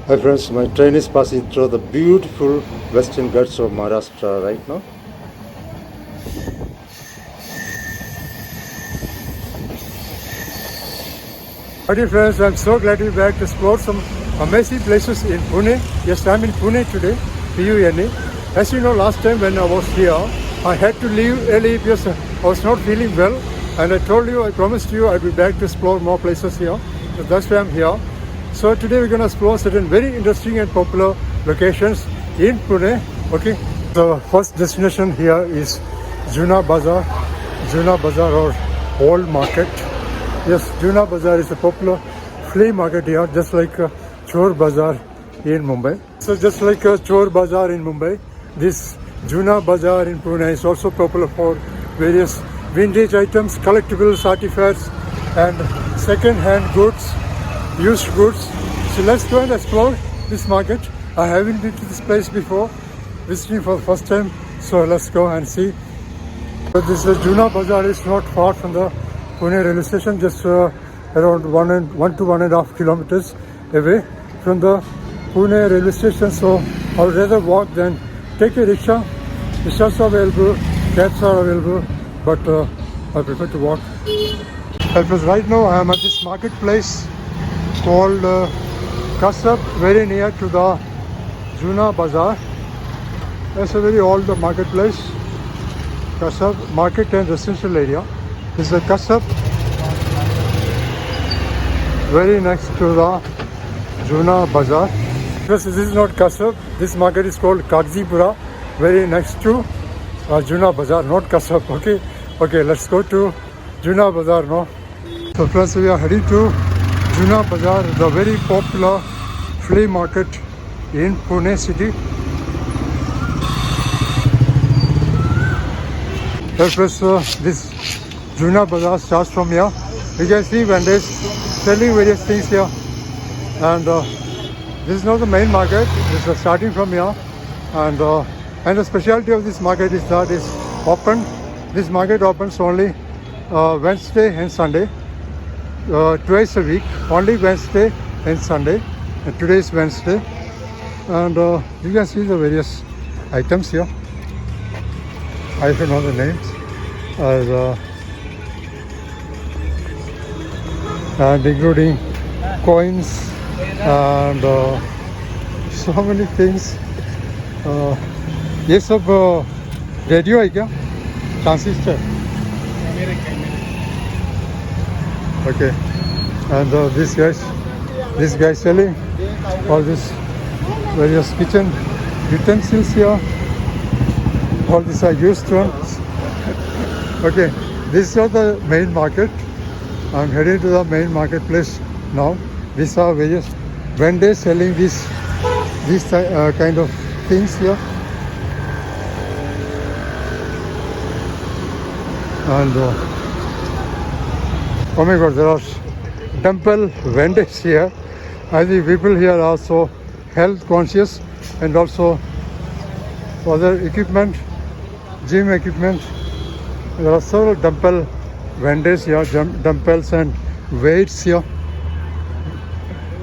Hi friends, my train is passing through the beautiful western ghats of Maharashtra right now. Hi dear friends, I'm so glad to be back to explore some amazing places in Pune. Yes, I'm in Pune today, Pune. As you know, last time when I was here, I had to leave early because I was not feeling well. And I promised you I'd be back to explore more places here. So that's why I'm here. So today we're going to explore certain very interesting and popular locations in Pune. Okay, the first destination here is Juna Bazar or Old Market. Yes, Juna Bazar is a popular flea market here, just like Chor Bazar in Mumbai. So just like Chor Bazar in Mumbai, this Juna Bazar in Pune is also popular for various vintage items, collectibles, artifacts, and second-hand goods, used goods. So let's go and explore this market. I haven't been to this place before, visiting for the first time. So let's go and see. So this Juna Bazar is not far from the Pune railway station, just around 1 to 1.5 kilometers away from the Pune railway station. So I would rather walk than take a rickshaw. Rickshaws are available, cabs are available, but I prefer to walk. Because right now I am at this marketplace called Kasab, very near to the Juna Bazar. It's a very old marketplace. Kasab market and residential area. This is a Kasab, very next to the Juna Bazar. This is not Kasab. This market is called Kagzipura, very next to Juna Bazar, not Kasab. Okay, let's go to Juna Bazar now. So friends, we are heading to Juna Bazar, the very popular flea market in Pune city. This Juna Bazar starts from here. You can see vendors selling various things here. And this is not the main market. This is starting from here. And the specialty of this market is that it's open. This market opens only Wednesday and Sunday. Twice a week, only Wednesday and Sunday, and today is Wednesday, and you can see the various items here. I don't know the names, and including coins and so many things. ये सब radio है क्या? Transistor? Okay, and this guy selling all these various kitchen utensils here. All these are used ones. Okay, this is not the main market. I'm heading to the main marketplace now. These are various vendors selling these kind of things here. And oh my God, there are temple vendors here. I think people here are also health conscious and also other equipment, gym equipment. There are several temple vendors here, dumbbells and weights here.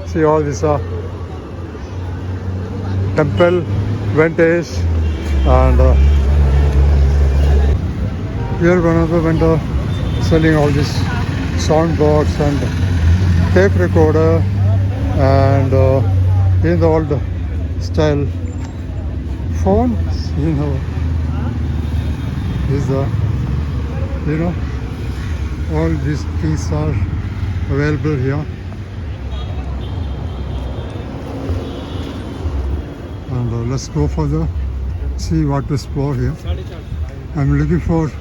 See, all these are temple vendors, and here another vendor selling all this soundboards and tape recorder and in the old style phones, is all these things are available here. And let's go further, see what to explore here. I'm looking for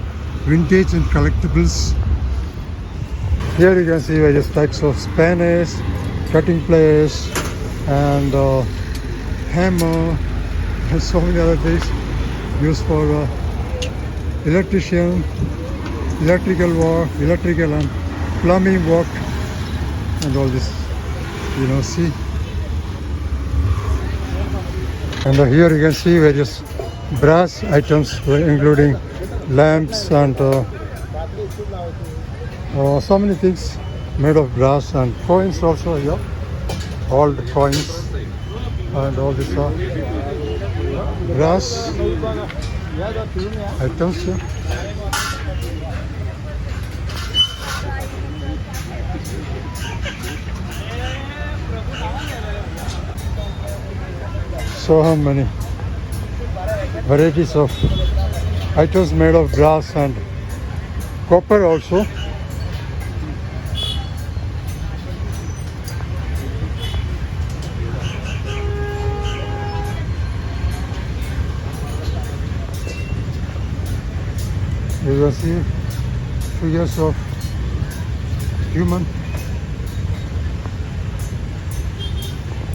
vintage and collectibles. Here you can see various types of spanners, cutting pliers, and hammer, and so many other things used for electrician, electrical work, electrical and plumbing work, and all this, see. And here you can see various brass items, including lamps and so many things made of brass, and coins also here, old coins. and all these grass items here. So many varieties of items made of glass and copper also. You can see figures of human.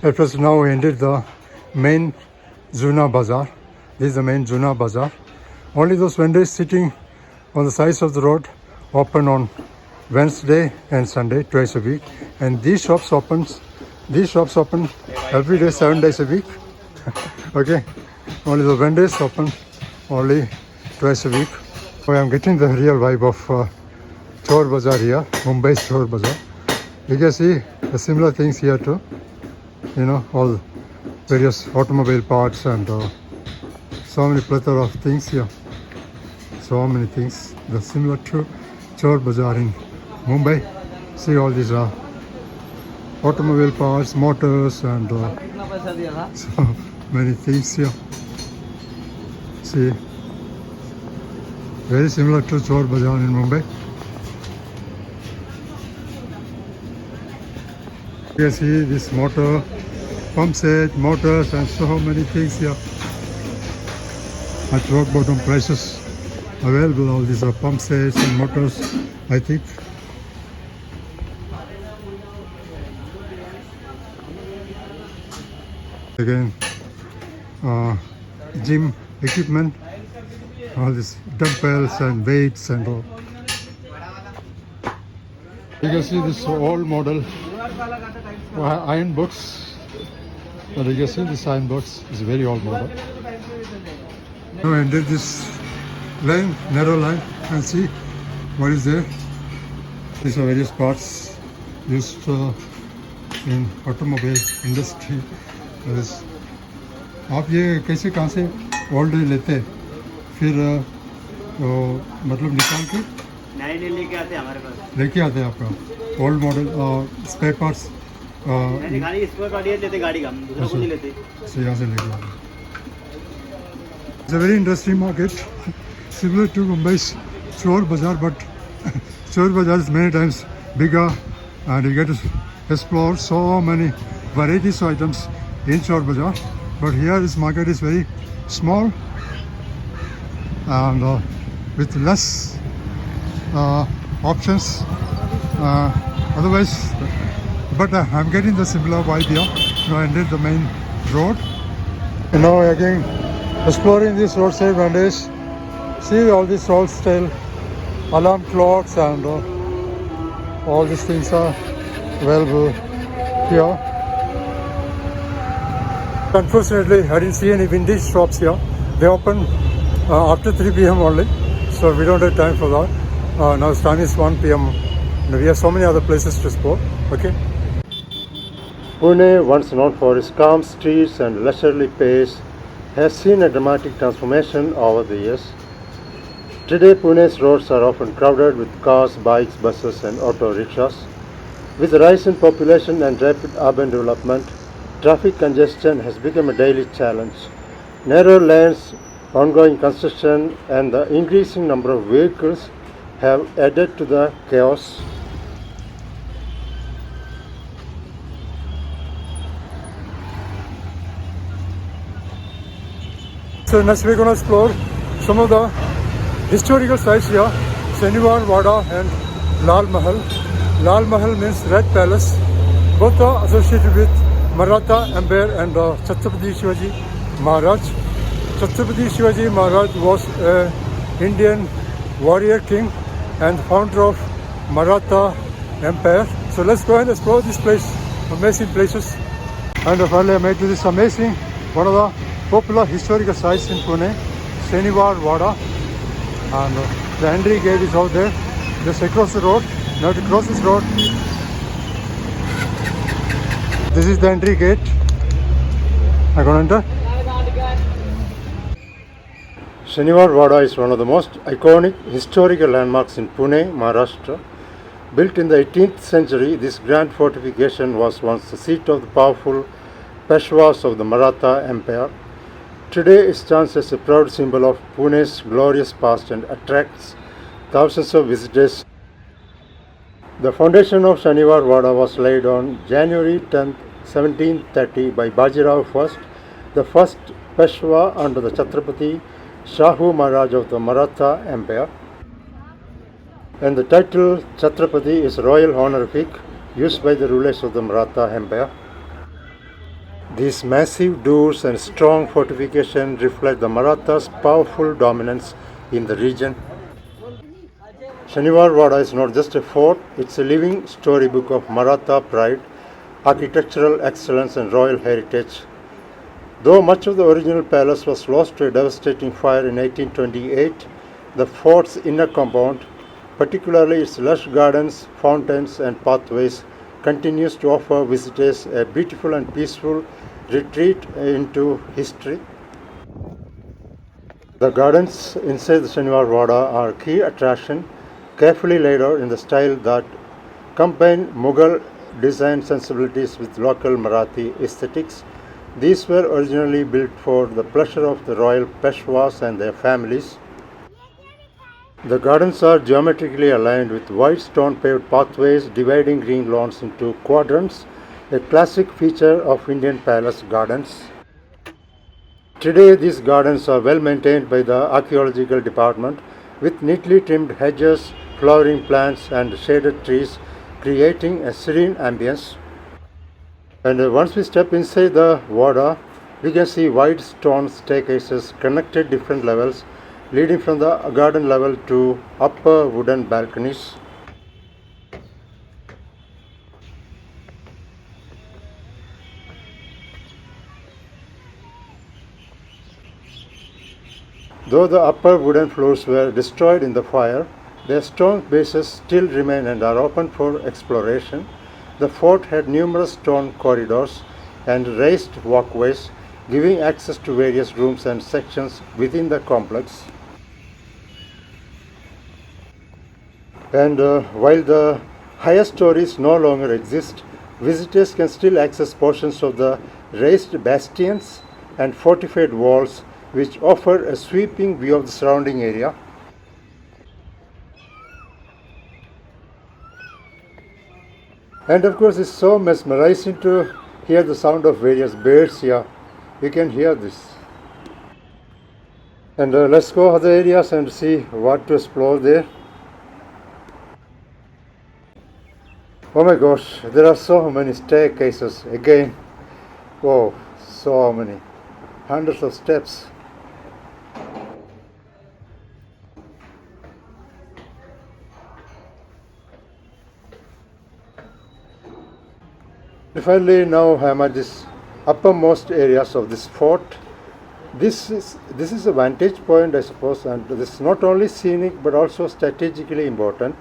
Let us now enter the main Juna Bazar. This is the main Juna Bazar. Only those vendors sitting on the sides of the road open on Wednesday and Sunday, twice a week. And these shops open every day, 7 days a week. Okay, only the vendors open only twice a week. So I am getting the real vibe of Chor Bazar here, Mumbai's Chor Bazar. You can see the similar things here too. You know, all various automobile parts and so many plethora of things here. So many things. The similar to Chor Bazar in Mumbai. See all these automobile parts, motors, and so many things here. See, very similar to Chor Bazar in Mumbai. You can see this motor, pump set, motors, and so many things here. At rock bottom prices available, all these are pump sets and motors, I think. Again, gym equipment, all these dumbbells and weights and all. You can see this old model iron box. But you can see this iron box is a very old model. Now enter this line, narrow line, and see what is there. These are various parts used in automobile industry. आप ये कैसे कहाँ से old लेते हैं फिर मतलब निकाल के नहीं लेके आते हैं हमारे पास लेके आते हैं आपका ओल्ड मॉडल स्पेयर पार्ट्स गाड़ी स्पेयर पार्ट ये लेते गाड़ी का दूसरा कुछ नहीं लेते से यहाँ से लेके आते हैं. It's a very interesting market similar to Mumbai's Chor Bazar, but Chor Bazar is many times bigger and you get to explore so many varieties of items in Chor Bazar. But here this market is very small and with less options otherwise, but I'm getting the similar vibe here. Now I entered the main road and now again exploring this roadside vendors. See all these old style alarm clocks and all these things are available here. Unfortunately, I didn't see any vintage shops here. They open after 3 p.m. only, so we don't have time for that. Now the time is 1 p.m. We have so many other places to explore. Okay. Pune, once known for its calm streets and leisurely pace, has seen a dramatic transformation over the years. Today, Pune's roads are often crowded with cars, bikes, buses, and auto rickshaws. With the rise in population and rapid urban development, traffic congestion has become a daily challenge. Narrow lanes, ongoing construction, and the increasing number of vehicles have added to the chaos. So next we're going to explore some of the historical sites here. Shaniwar Wada and Laal Mahal. Laal Mahal means Red Palace. Both are associated with Maratha Empire and Chhatrapati Shivaji Maharaj. Chhatrapati Shivaji Maharaj was an Indian warrior king and founder of Maratha Empire. So let's go and explore this place, amazing places. And finally I made to this amazing, one of the popular historical sites in Pune, Shaniwar Wada. And the entry gate is out there, just across the road. Now to cross this road, this is the entry gate. I can enter. Shaniwar Wada is one of the most iconic historical landmarks in Pune, Maharashtra. Built in the 18th century, this grand fortification was once the seat of the powerful Peshwas of the Maratha Empire. Today it stands as a proud symbol of Pune's glorious past and attracts thousands of visitors. The foundation of Shaniwar Wada was laid on January 10, 1730 by Bajirao I, the first Peshwa under the Chhatrapati Shahu Maharaj of the Maratha Empire. And the title Chhatrapati is royal honorific used by the rulers of the Maratha Empire. These massive doors and strong fortification reflect the Marathas' powerful dominance in the region. Shaniwar Wada is not just a fort, it's a living storybook of Maratha pride, architectural excellence and royal heritage. Though much of the original palace was lost to a devastating fire in 1828, the fort's inner compound, particularly its lush gardens, fountains and pathways, continues to offer visitors a beautiful and peaceful retreat into history. The gardens inside the Shaniwar Wada are key attraction, carefully laid out in the style that combine Mughal design sensibilities with local Marathi aesthetics. These were originally built for the pleasure of the royal Peshwas and their families. The gardens are geometrically aligned with wide stone-paved pathways dividing green lawns into quadrants, a classic feature of Indian palace gardens. Today, these gardens are well maintained by the archaeological department with neatly trimmed hedges, flowering plants and shaded trees, creating a serene ambience. And once we step inside the Wada, we can see wide stone staircases connected different levels, leading from the garden level to upper wooden balconies. Though the upper wooden floors were destroyed in the fire, their stone bases still remain and are open for exploration. The fort had numerous stone corridors and raised walkways, giving access to various rooms and sections within the complex. And while the higher stories no longer exist, visitors can still access portions of the raised bastions and fortified walls, which offer a sweeping view of the surrounding area. And of course, it's so mesmerizing to hear the sound of various birds here. You can hear this. And let's go other areas and see what to explore there. Oh my gosh, there are so many staircases again. Whoa, so many. Hundreds of steps. Finally, now I am at this uppermost areas of this fort. This is a vantage point, I suppose, and this is not only scenic but also strategically important,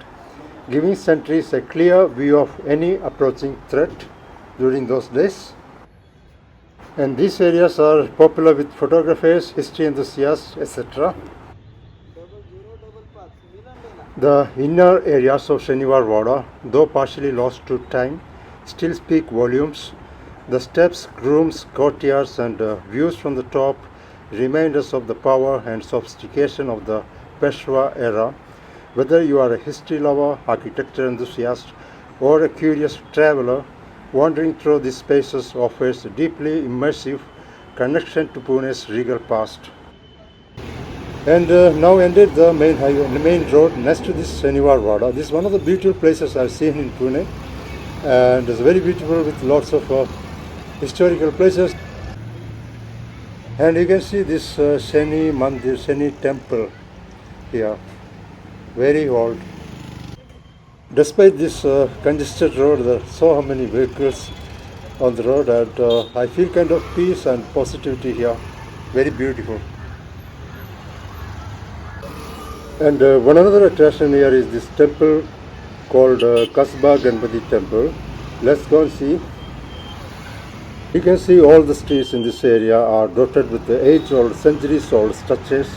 giving sentries a clear view of any approaching threat during those days. And these areas are popular with photographers, history enthusiasts, etc. The inner areas of Shaniwar Wada, though partially lost to time, still speak volumes. The steps, rooms, courtyards and views from the top remind us of the power and sophistication of the Peshwa era. Whether you are a history lover, architecture enthusiast or a curious traveler, wandering through these spaces offers a deeply immersive connection to Pune's regal past. And now ended the main highway, the main road next to this Shaniwar Wada. This is one of the beautiful places I've seen in Pune. And it's very beautiful with lots of historical places. And you can see this Shani Mandir, Shani Temple here, very old. Despite this congested road, there are so many vehicles on the road, and I feel kind of peace and positivity here, very beautiful. And one another attraction here is this temple called Kasba Ganpati Temple. Let's go and see. You can see all the streets in this area are dotted with the age-old, centuries-old structures.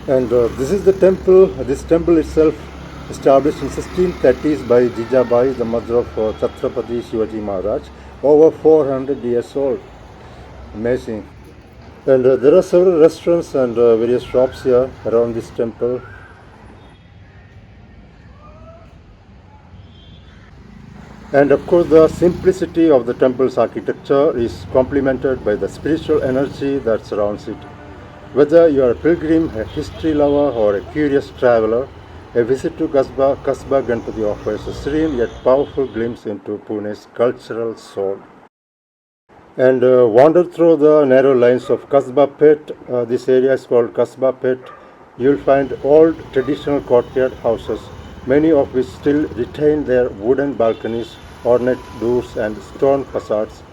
And this is the temple. This temple itself established in 1630s by Jijabai, the mother of Chhatrapati Shivaji Maharaj, over 400 years old. Amazing. And there are several restaurants and various shops here around this temple. And of course, the simplicity of the temple's architecture is complemented by the spiritual energy that surrounds it. Whether you are a pilgrim, a history lover, or a curious traveler, a visit to Kasba Ganpati offers a serene yet powerful glimpse into Pune's cultural soul. And wander through the narrow lanes of Kasba Pit. This area is called Kasba Pit. You'll find old traditional courtyard houses, many of which still retain their wooden balconies, ornate doors, and stone facades.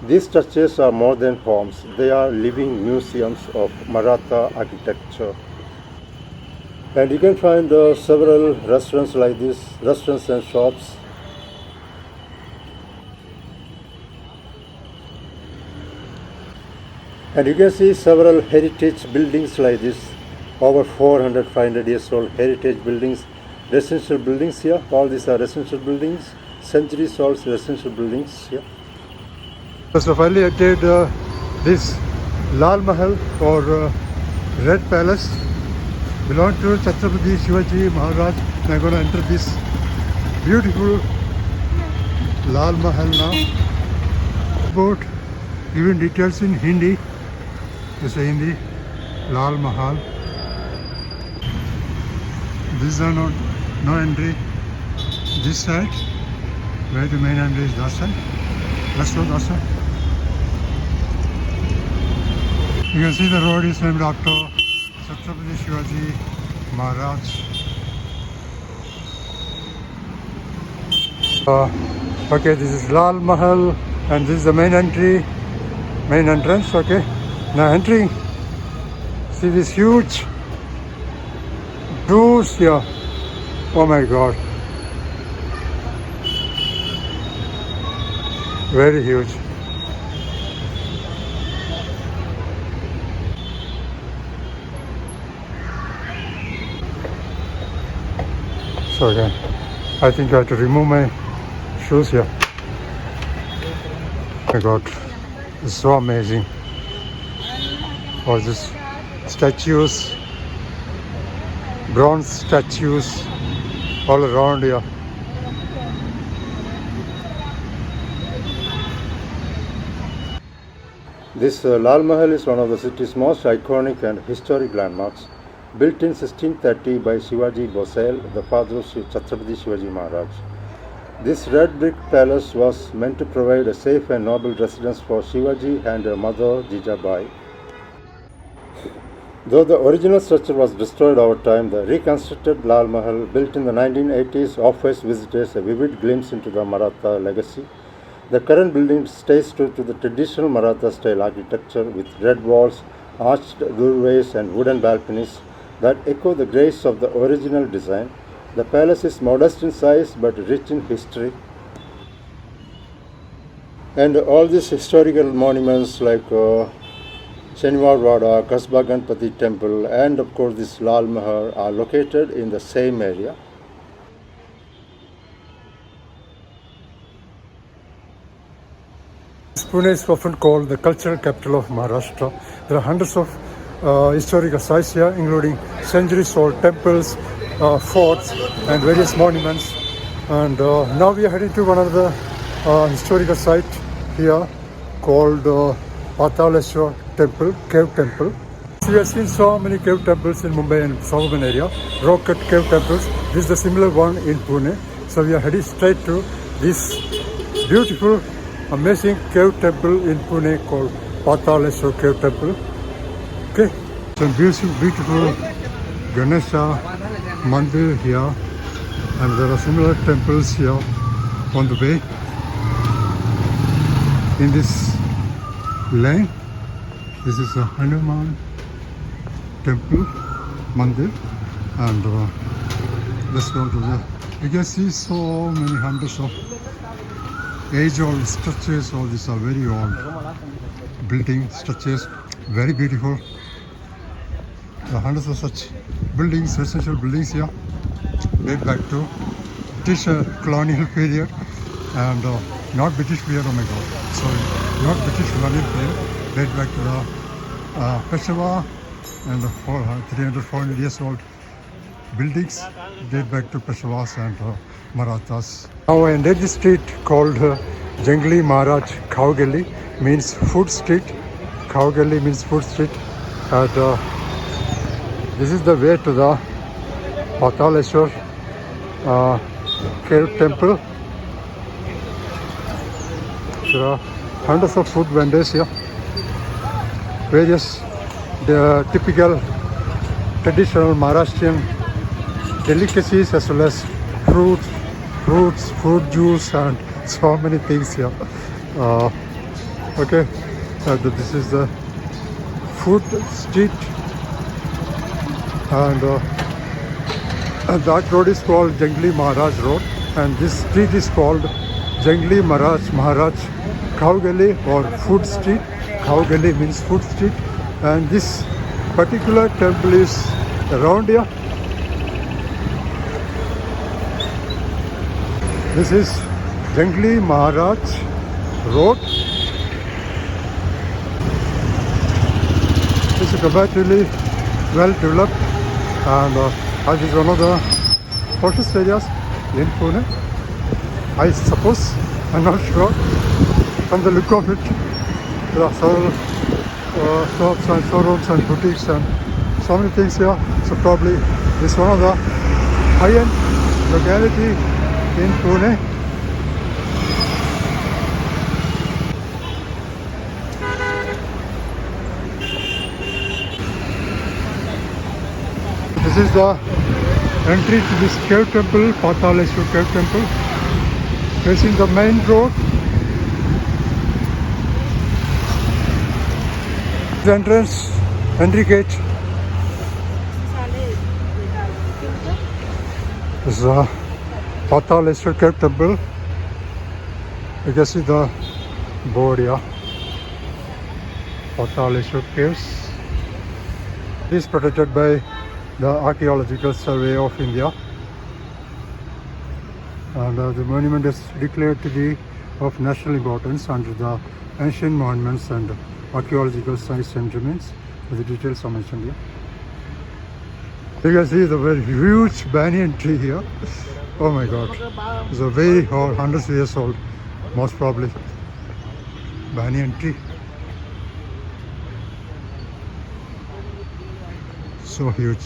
These structures are more than homes, they are living museums of Maratha architecture. And you can find several restaurants like this, restaurants and shops. And you can see several heritage buildings like this, over 400, 500 years old heritage buildings, residential buildings here. All these are residential buildings, centuries old residential buildings here. So finally I did this Laal Mahal or Red Palace, belong to Chhatrapati Shivaji Maharaj. I'm going to enter this beautiful Laal Mahal now. About giving details in Hindi. This is Hindi, Laal Mahal. These are no entry this side, where the main entry is that side. Let's go that side. You can see the road is named after Chhatrapati Shivaji Maharaj. Okay, this is Laal Mahal and this is the main entrance. Okay, now entering. See this huge doors here. Oh my God, very huge. So again, I think I have to remove my shoes here. Oh my God, it's so amazing. All these statues, bronze statues all around here. This Laal Mahal is one of the city's most iconic and historic landmarks. Built in 1630 by Shivaji Bhosale, the father of Chhatrapati Shivaji Maharaj. This red brick palace was meant to provide a safe and noble residence for Shivaji and her mother Jijabai. Though the original structure was destroyed over time, the reconstructed Laal Mahal, built in the 1980s, offers visitors a vivid glimpse into the Maratha legacy. The current building stays true to the traditional Maratha style architecture with red walls, arched doorways and wooden balconies that echo the grace of the original design. The palace is modest in size but rich in history. And all these historical monuments like Shaniwar Wada, Kasba Ganpati Temple and of course this Laal Mahal are located in the same area. Pune is often called the cultural capital of Maharashtra. There are hundreds of historical sites here, including centuries-old temples, forts, and various monuments. And now we are heading to one of the historical site here called Pataleshwar Temple, Cave Temple. So we have seen so many cave temples in Mumbai and suburban area, rock-cut cave temples. This is a similar one in Pune. So we are heading straight to this beautiful, amazing cave temple in Pune called Pataleshwar Cave Temple. Okay, some beautiful Ganesha Mandir here, and there are similar temples here on the way. In this lane, this is a Hanuman temple, Mandir, and let's go to the. You can see so many hundreds of age-old structures. All these are very old building structures, very beautiful. Hundreds of such buildings, residential buildings here, date back to British colonial period and not British period. Oh my God, sorry, not British colonial period. Date back to the Peshawar and the 300-400 years old buildings date back to Peshawars and Marathas. Now I entered the street called Jangli Maharaj Cow Gully, means food street. Cow Gully means food street. And this is the way to the Pataleshwar Temple. There are hundreds of food vendors here. Various typical traditional Maharashtrian delicacies as well as fruits, fruit juice and so many things here. Okay, this is the food street and that road is called Jangli Maharaj Road and this street is called Jangli Maharaj Cow Gully or Food Street. Cow Gully means food street and this particular temple is around here. This is Jangli Maharaj Road. This is comparatively well developed and this is one of the hottest areas in Pune. I suppose, I'm not sure, from the look of it. There are several shops and showrooms and boutiques and so many things here. So probably this is one of the high-end locality in Pune. This is the entry to this cave temple, Pataleshwar Cave Temple, facing the main road. The entrance, entry gate. This is the Pataleshwar Cave Temple. You can see the board here. Pataleshwar Caves. It is protected by the Archaeological Survey of India. And the monument is declared to be of national importance under the Ancient Monuments and Archaeological Sites and Remains. The details are mentioned here. You can see the very huge banyan tree here. Oh my God, it's a very old, hundreds of years old, most probably, banyan tree. So huge.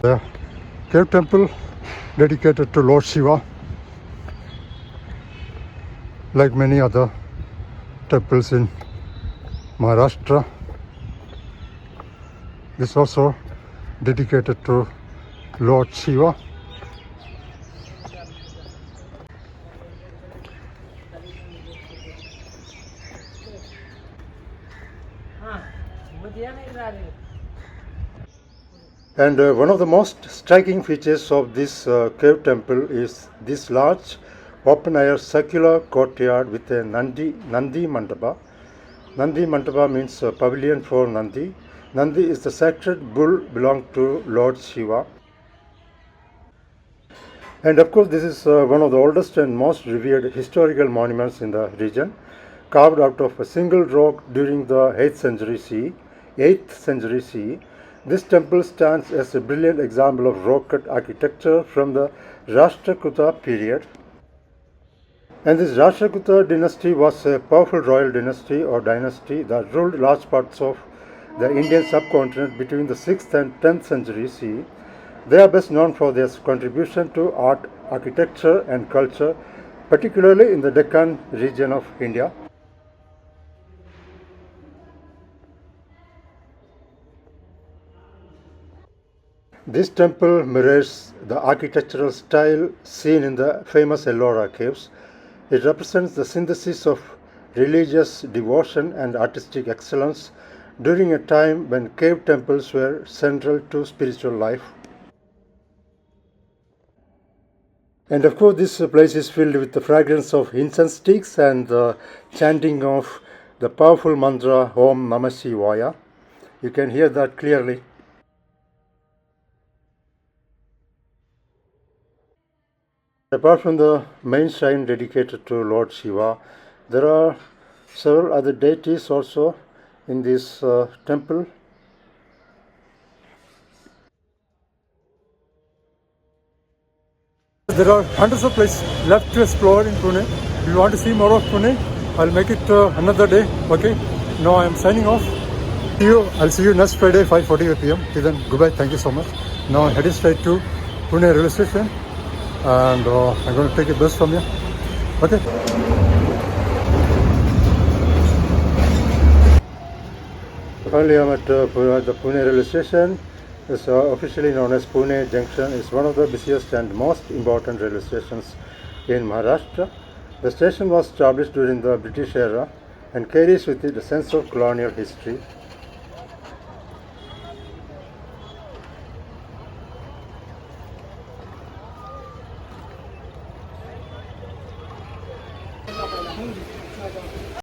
The cave temple dedicated to Lord Shiva, like many other temples in Maharashtra. This also dedicated to Lord Shiva. And one of the most striking features of this cave temple is this large open-air circular courtyard with a Nandi Mandapa. Nandi Mandapa means pavilion for Nandi. Nandi is the sacred bull belonging to Lord Shiva. And of course, this is one of the oldest and most revered historical monuments in the region, carved out of a single rock during the 8th century CE. This temple stands as a brilliant example of rock-cut architecture from the Rashtrakuta period. And this Rashtrakuta dynasty was a powerful royal dynasty or dynasty that ruled large parts of the Indian subcontinent between the 6th and 10th century CE. They are best known for their contribution to art, architecture and culture, particularly in the Deccan region of India. This temple mirrors the architectural style seen in the famous Ellora caves. It represents the synthesis of religious devotion and artistic excellence during a time when cave temples were central to spiritual life. And of course, this place is filled with the fragrance of incense sticks and the chanting of the powerful mantra Om Namah Shivaya. You can hear that clearly. Apart from the main shrine dedicated to Lord Shiva, there are several other deities also in this temple. There are hundreds of places left to explore in Pune. If you want to see more of Pune, I'll make it another day. Okay. Now I am signing off. I'll see you next Friday, 5:40 p.m. Till then, goodbye. Thank you so much. Now I'm heading straight to Pune railway station, and I'm going to take a bus from here. Okay. Finally, I'm at the Pune railway station. It's officially known as Pune Junction. It's one of the busiest and most important railway stations in Maharashtra. The station was established during the British era and carries with it a sense of colonial history.